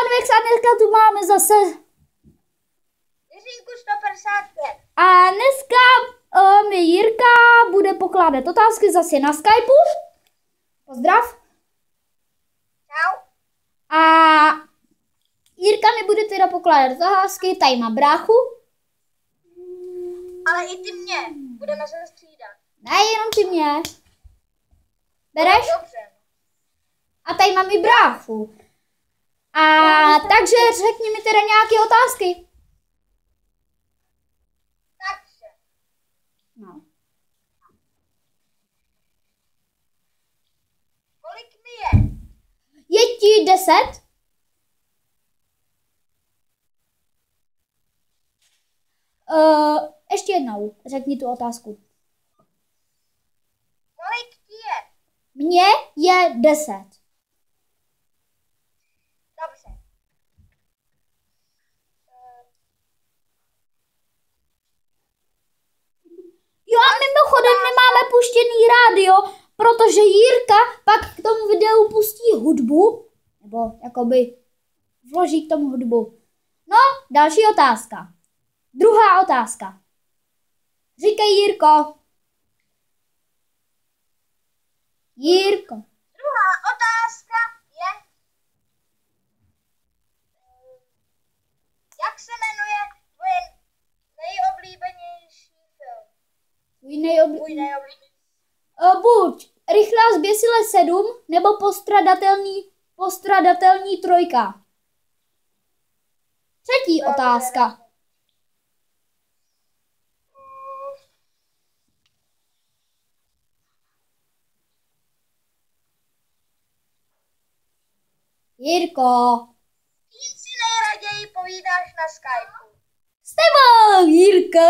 Fanvex a dneska tu máme zase Jiřínku 155. a dneska mi Jirka bude pokládat otázky zase na Skypeu. Pozdrav. Čau. A Jirka mi bude teda pokládat otázky, tady má bráchu. Ale i ty mě. Budeme se střídat. Ne, jenom ty mě. Bereš? Dobře. A tady mám i bráchu. A takže řekni mi teda nějaké otázky. Takže. No. Kolik mi je? Je ti 10? Ještě jednou, řekni tu otázku. Kolik ti je? Mně je 10. Dobře. Jo a mimochodem nemáme puštěný rádio, protože Jirka pak k tomu videu pustí hudbu, nebo jakoby vloží k tomu hudbu. No, další otázka. Druhá otázka. Říkej Jirko. Jirko. Druhá otázka je, jak se jmenuje tvoje nejoblíbenější film? Tvůj nejoblíbenější. Buď Rychlá zběsile 7, nebo Postradatelný 3. Třetí otázka. Jirko. Kým si nejraději povídáš na Skypeu? S tebou, Jirko.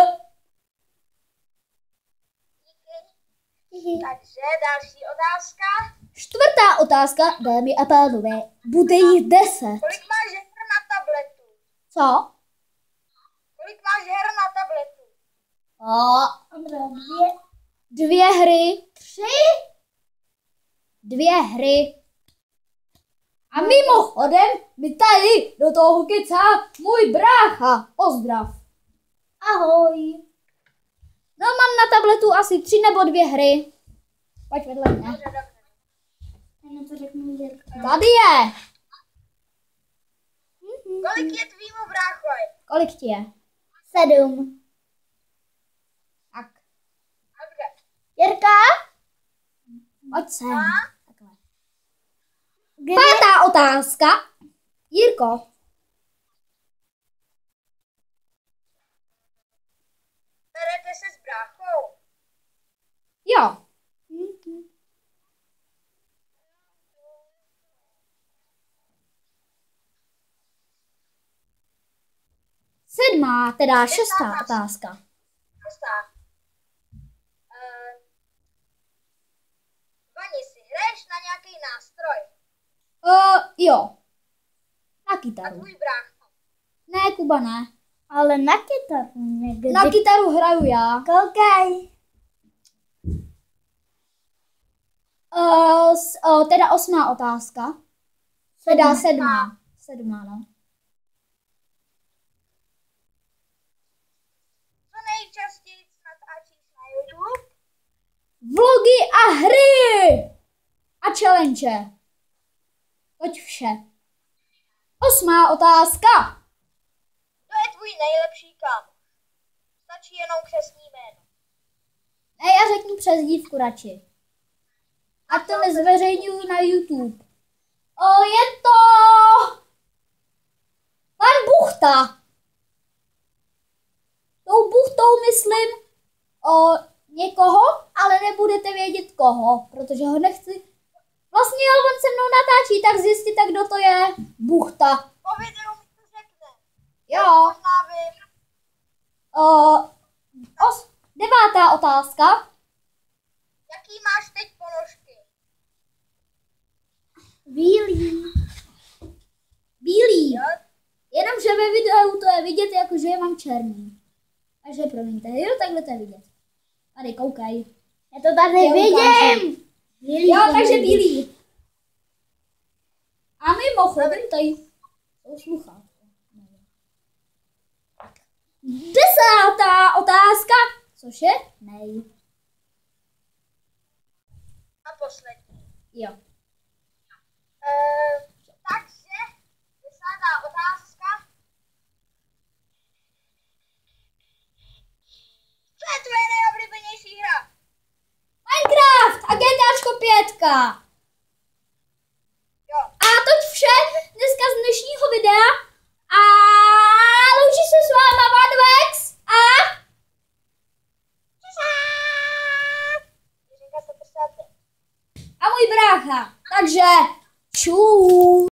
Díky. Takže další otázka. Čtvrtá otázka, dámy a pánové, bude jich 10. Kolik máš her na tabletu? Co? Kolik máš her na tabletu? Dvě hry. 3? 2 hry. A mimochodem mi tady do toho kecá můj brácha. Pozdrav. Ahoj. No mám na tabletu asi 3 nebo 2 hry. Pojď vedle mě. Dobře, dobře. Jenom to řeknu Jirka. Tady je. Kolik je tvýmu bráchovi? Kolik ti je? 7. Tak. Dobře. Jirka? Pojď sem. A? Takhle. Pátá otázka. Jirko. Berete se s bráchou? Jo. Sedmá, teda 6. otázka. Prostá. Vani, si hraješ na nějaký nástroj? Jo. Na A kytaru. tvůj brácha? Ne, Kuba, ne. Ale na kytaru někdy. Na kytaru hraju já. Koukej. Teda 8. otázka. Teda 7. 7, no. Co nejčastěji natáčíš na YouTube? Vlogy a hry. A challenge. Toť vše. 8. otázka. To je tvůj nejlepší kámoš. Stačí jenom křestní jméno. Ne, já řeknu přezdívku radši. A to nezveřejňuju na YouTube. Je to... Pan Buchta. Tou Buchtou myslím někoho, ale nebudete vědět koho, protože ho nechci... Vlastně on se mnou natáčí, tak zjistíte, kdo to je. Buchta. Po videu mi to řekne. Jo. Možná vím. 9. otázka. Jaký máš teď ponožky? Bílý. Jo? Jenomže ve videu to je vidět, jakože je mám černý. Takže promiňte, jo, takhle to je vidět. Tady, koukej. Já to tady Já vidím. Jo, takže bílý. A mimochodem tady Jsou sluchátka. 10. otázka, což je nej. A poslední. Jo. Takže 10. otázka. Co je tvoje nejoblíbenější hra? Minecraft a GTAčko 5. Jo. A to vše dneska z dnešního videa. A loučí se s váma Vadovex a Říká se to můj brácha. Takže čus.